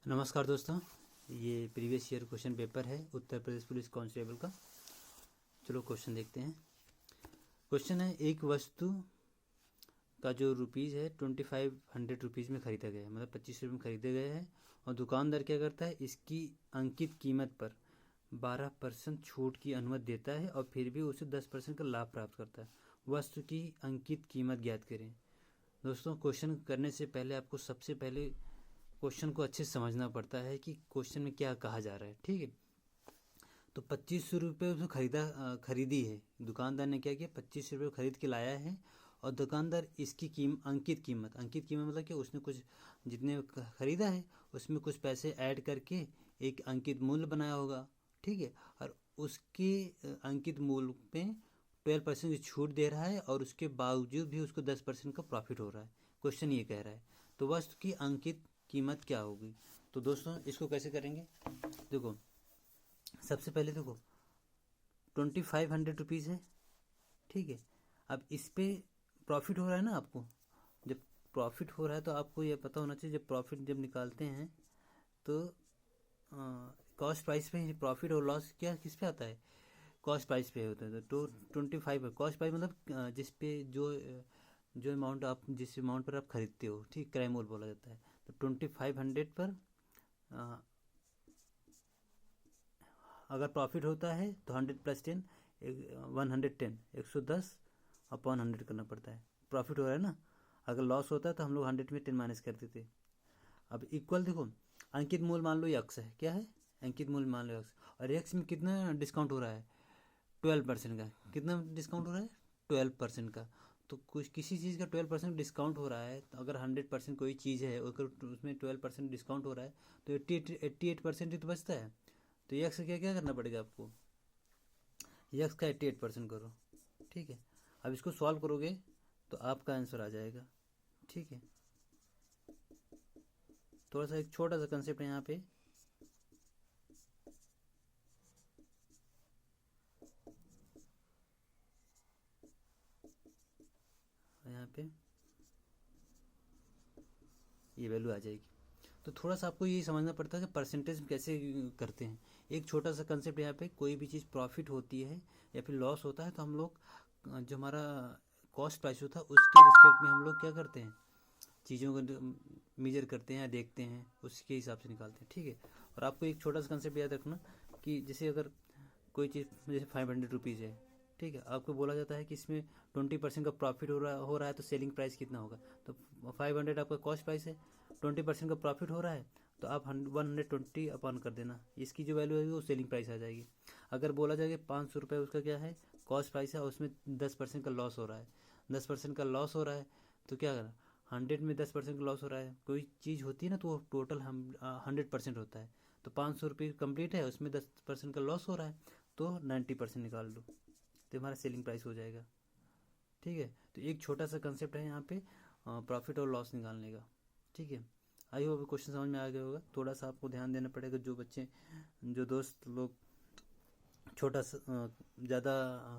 नमस्कार दोस्तों, ये प्रीवियस ईयर क्वेश्चन पेपर है उत्तर प्रदेश पुलिस कांस्टेबल का। चलो क्वेश्चन देखते हैं। क्वेश्चन है, एक वस्तु का जो रुपीज़ है 2500 रुपीज़ में ख़रीदा गया है, मतलब 25 रुपये में ख़रीदे गए हैं, और दुकानदार क्या करता है, इसकी अंकित कीमत पर 12% छूट की अनुमति देता है और फिर भी उसे 10% का लाभ प्राप्त करता है। वस्तु की अंकित कीमत ज्ञात करें। दोस्तों, क्वेश्चन करने से पहले आपको सबसे पहले क्वेश्चन को अच्छे से समझना पड़ता है कि क्वेश्चन में क्या कहा जा रहा है। ठीक है, तो 2500 रुपये उसने खरीदी है। दुकानदार ने क्या किया, 2500 रुपये खरीद के लाया है, और दुकानदार इसकी अंकित कीमत मतलब कि उसने कुछ जितने खरीदा है उसमें कुछ पैसे ऐड करके एक अंकित मूल्य बनाया होगा। ठीक है, और उसके अंकित मूल्य पे 12% की छूट दे रहा है, और उसके बावजूद भी उसको 10% का प्रॉफिट हो रहा है। क्वेश्चन ये कह रहा है, तो वस्तु की अंकित कीमत क्या होगी। तो दोस्तों, इसको कैसे करेंगे, देखो सबसे पहले देखो 2500 रुपीज़ है। ठीक है, अब इस पे प्रॉफिट हो रहा है ना आपको। जब प्रॉफिट हो रहा है तो आपको ये पता होना चाहिए, जब प्रॉफिट जब निकालते हैं तो कॉस्ट प्राइस पे प्रॉफिट और लॉस क्या किस पे आता है, कॉस्ट प्राइस पे होता है। तो 25 है कॉस्ट प्राइस, मतलब जिस पे जो अमाउंट आप जिस अमाउंट पर आप खरीदते हो, ठीक, क्रय मूल्य बोला जाता है। तो 2500 पर अगर प्रॉफिट होता है तो 100+10 110 110 अपॉन 100 करना पड़ता है। प्रॉफिट हो रहा है ना। अगर लॉस होता है तो हम लोग 100 में 10 माइनस कर देते। अब इक्वल देखो, अंकित मूल्य मान लो यक्स है, क्या है, अंकित मूल्य मान लो यक्स, और यक्स में कितना डिस्काउंट हो रहा है, 12% का। कितना डिस्काउंट हो रहा है, 12% का। तो कुछ किसी चीज़ का 12% डिस्काउंट हो रहा है, तो अगर 100% कोई चीज़ है अगर उसमें 12% डिस्काउंट हो रहा है तो 88% ही तो बचता है। तो यक्स क्या क्या करना पड़ेगा आपको, यक्स का 88% करो। ठीक है, अब इसको सॉल्व करोगे तो आपका आंसर आ जाएगा। ठीक है, थोड़ा सा एक छोटा सा कंसेप्ट है यहाँ पे। यहाँ पे ये वैल्यू आ जाएगी। तो थोड़ा सा आपको ये समझना पड़ता है कि परसेंटेज कैसे करते हैं। एक छोटा सा कंसेप्ट यहाँ पे, कोई भी चीज़ प्रॉफिट होती है या फिर लॉस होता है तो हम लोग जो हमारा कॉस्ट प्राइस होता है उसके रिस्पेक्ट में हम लोग क्या करते हैं, चीज़ों को मेजर करते हैं या देखते हैं, उसके हिसाब से निकालते हैं। ठीक है, और आपको एक छोटा सा कंसेप्ट याद रखना कि जैसे अगर कोई चीज़ जैसे 500 रुपीज़ है, ठीक है, आपको बोला जाता है कि इसमें 20% का प्रॉफिट हो रहा है तो सेलिंग प्राइस कितना होगा। तो 500 आपका कॉस्ट प्राइस है, 20% का प्रॉफिट हो रहा है तो आप 120 अपॉन कर देना, इसकी जो वैल्यू है वो सेलिंग प्राइस आ जाएगी। अगर बोला जाएगा 500 रुपये उसका क्या है, कॉस्ट प्राइस है, और उसमें 10% का लॉस हो रहा है, 10% का लॉस हो रहा है, तो क्या करना, 100 में 10% का लॉस हो रहा है। कोई चीज़ होती है ना तो वो टोटल हम 100% होता है। तो 500 रुपये कंप्लीट है, उसमें 10% का लॉस हो रहा है, तो 90% निकाल लो, तो हमारा सेलिंग प्राइस हो जाएगा। ठीक है, तो एक छोटा सा कंसेप्ट है यहाँ पे प्रॉफिट और लॉस निकालने का। ठीक है, आई होप क्वेश्चन समझ में आ गया होगा। थोड़ा सा आपको ध्यान देना पड़ेगा, जो दोस्त लोग छोटा सा ज़्यादा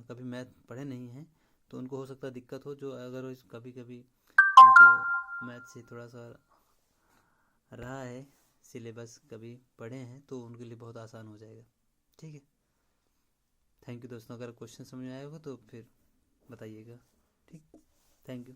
कभी मैथ पढ़े नहीं हैं तो उनको हो सकता है दिक्कत हो, जो अगर कभी कभी उनको मैथ से थोड़ा सा रहा है सिलेबस, कभी पढ़े हैं, तो उनके लिए बहुत आसान हो जाएगा। ठीक है, थैंक यू दोस्तों। अगर क्वेश्चन समझ में आया होगा तो फिर बताइएगा। ठीक, थैंक यू।